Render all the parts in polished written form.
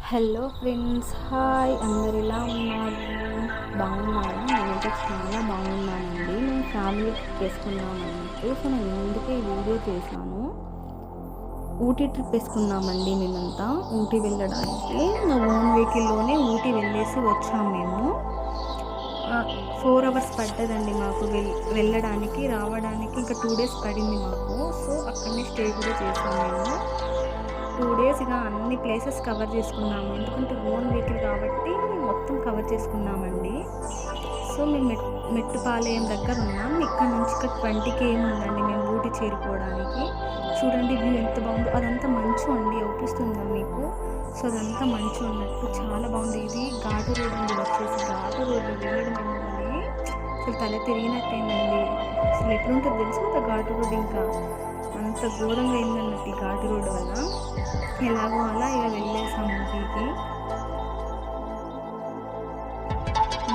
Hello friends, hi. అందరు ఎలా ఉన్నారు? బాగున్నారా? నేనైతే చాలా బాగున్నానండి. నేను ఫ్యామిలీ ట్రిప్ వేసుకున్నామన్నట్టు, సో నేను ముందుకే వీడియో చేశాను. ఊటీ ట్రిప్ వేసుకున్నామండి. మేమంతా ఊటీ వెళ్ళడానికి మా ఓన్ వెహికల్లోనే ఊటీ వెళ్ళేసి వచ్చాము. మేము 4 hours పడ్డదండి మాకు వెళ్ళడానికి, రావడానికి ఇంకా 2 days పడింది మాకు. సో అక్కడనే స్టే కూడా చేసాము మేము. 2 days ఇక అన్ని ప్లేసెస్ కవర్ చేసుకున్నాము. ఎందుకంటే ఓన్ వెహికల్ కాబట్టి మొత్తం కవర్ చేసుకున్నామండి. సో మేము మెట్టుపాలెం దగ్గర ఉన్నాం. ఇక్కడ నుంచి ఇక్కడ 20 km ఉందండి మేము ఊటీ చేరుకోవడానికి. చూడండి వ్యూ ఎంత బాగుందో. అదంతా మంచు అండి, అవుపిస్తుందా మీకు? సో అదంతా మంచు ఉన్నట్టు చాలా బాగుంది. ఇది ఘాటు రోడ్ అండి, వచ్చేసి ఘాటు రోడ్లో వెళ్ళడం ఏమోని అసలు తల తిరిగినట్టయిందండి. అసలు ఎట్లుంటుంది తెలుసు కదా ఘాటు రోడ్, ఇంకా అంత ఘోరంగా అయిందన్నట్టు ఈ ఘాటు రోడ్డు వల్ల. ఎలాగో అలా ఇక వెళ్ళేసాము ఊటీకి.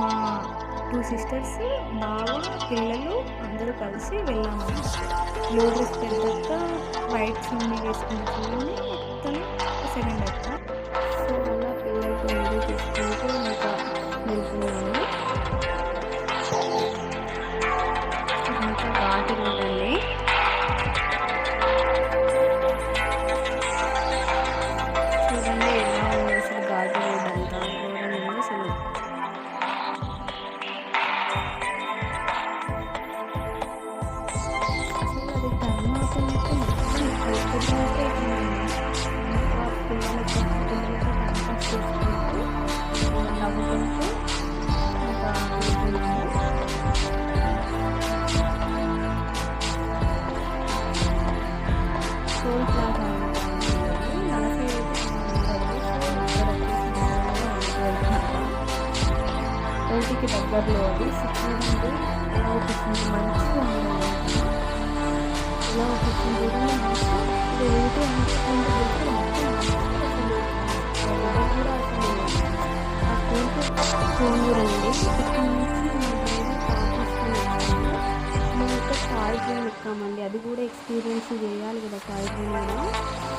మా 2 sisters, బావ, పిల్లలు అందరూ కలిసి వెళ్ళాము. లో డ్రెస్ పెద్దక్క, వైట్ చున్నీ వేసుకున్న చూడండి, మొత్తం సెకండ్ అక్క. సో అలా పిల్లలతో వీడియో తీసుకుంటూ ఇంకా వెళ్తున్నాము. ఇంకా ఘాటు రోడ్ అండి. చూడండి ఎలా ఉంది అసలు ఘాటు రోడ్ అంతా ఘోరంగా ఉంది అసలు. అసలు అది టైం అవుతున్నట్టు మొత్తం కలిసిపోతున్నట్టే ఇంకా పిల్లలతో టైం పాస్ చేసుకుంటూ నవ్వుకుంటూ ఇంకా వెళ్తున్నాము. టోల్ ప్లాజా ఉంటుంది, 40 ఊటీకి దగ్గరలో అది. సిక్కింది ఎలా అవుతుంది, మంచిగా ఉంది. ఎలా అవుతుంది మంచి ఇది ఊటీ అనుకుంటూ వెళ్తే మొత్తం అసలు ఎవరు కూడా అసలు ఆ కోనూరండి. ఇక్కడ నుంచి మేమైతే టాయ్ ట్రైన్ ఎక్కామండి. అది కూడా ఎక్స్పీరియన్స్ చేయాలి కదా టాయ్ ట్రైన్ కూడా.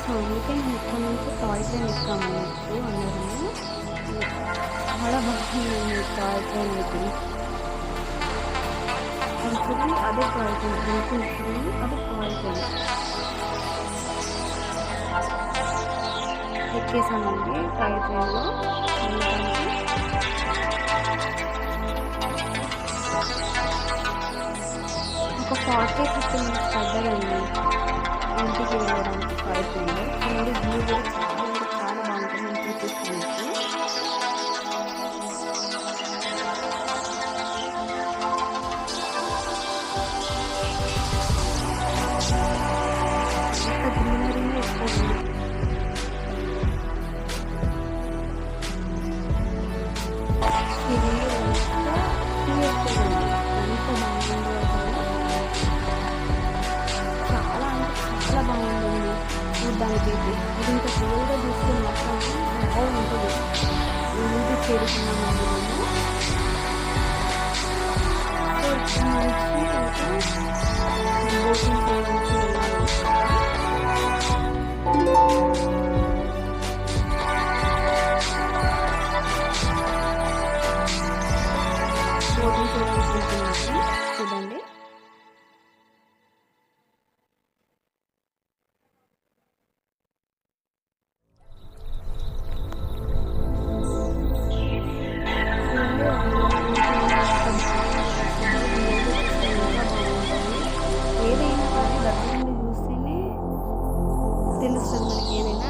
సో అందుకే మేము ఇక్కడ నుంచి టాయ్ ట్రైన్ ఎక్కామన్నట్టు అందరము. చాలా బాగుంది టాయ్ ట్రైన్ అయితే. ఉంటుంది అదే టాయ్ ట్రైన్, ఉంటుంది అదే టాయ్ ట్రైన్. ఎక్కేసామండి టాయ్ ట్రైన్లో. ఒక 40-50 minutes పడ్డదండి ఇంటికి వెళ్ళడానికి టాయ్ ట్రైన్లో. చూడండి వ్యూ కూడా చాలా బాగుంటుంది. నేను చూపిస్తాను. అంత గ్రీనరీనే ఎక్కువ. ఇది ఎంత పీస్ఫుల్ అండి, ఎంత బాగుందో అసలు. చాలా అంటే చాలా బాగుందండి చూడ్డానికి అయితే. ఇది ఇంకా క్లియర్గా చూస్తే మొత్తం బాగుంటుంది. ఊరికి చేరుకున్నామండి మేము. సో ఇక్కడ నుంచి ఇంకా బోటింగ్ చేయడానికి వెళ్ళాలి. బోటింగ్ చేయడానికి వెళ్తున్నాము. చూడండి ఏదైనా కానీ దగ్గర నుండి చూస్తేనే తెలుస్తుంది మనకి. ఏదైనా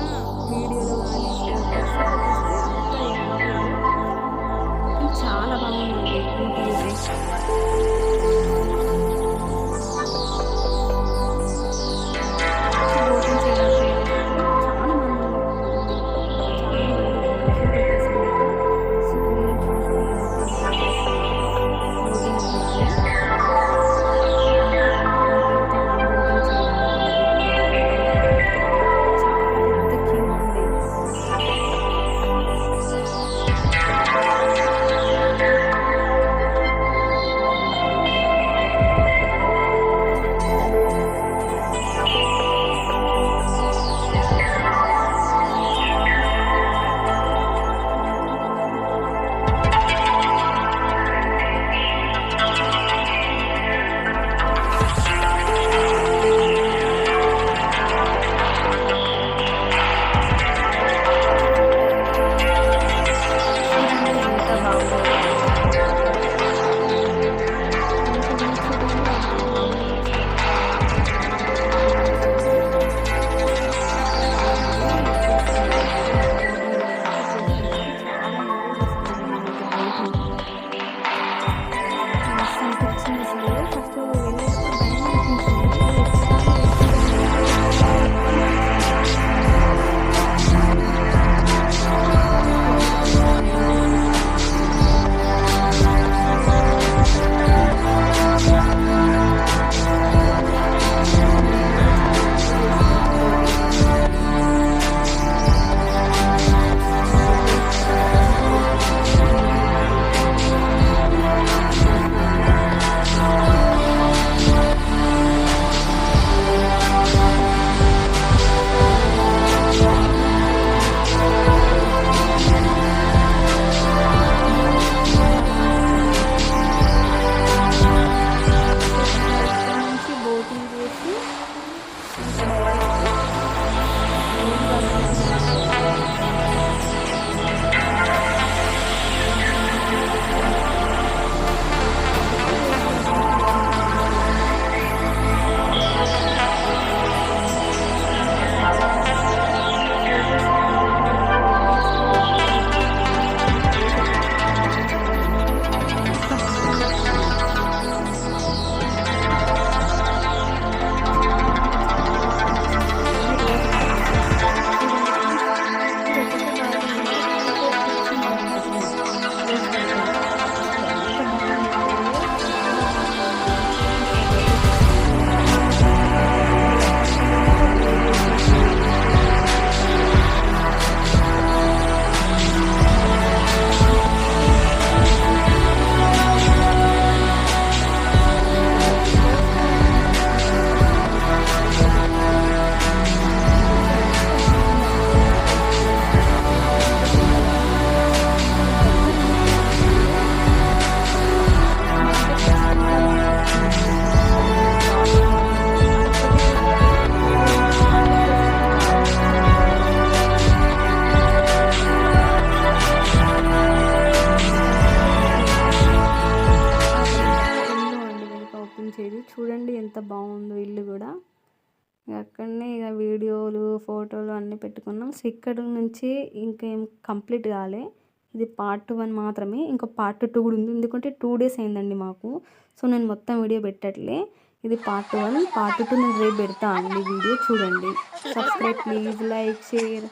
ఎంత బాగుందో ఇల్లు కూడా. అక్కడనే ఇక వీడియోలు ఫోటోలు అన్నీ పెట్టుకున్నాం. సో ఇక్కడ నుంచి ఇంకేం కంప్లీట్ కాలే, ఇది పార్ట్ 1 మాత్రమే. ఇంకా పార్ట్ 2 కూడా ఉంది, ఎందుకంటే 2 days అయిందండి మాకు. సో నేను మొత్తం వీడియో పెట్టట్లే, ఇది పార్ట్ 1. పార్ట్ 2 నేను రేపు పెడతా అండి వీడియో, చూడండి. Subscribe please, like, share.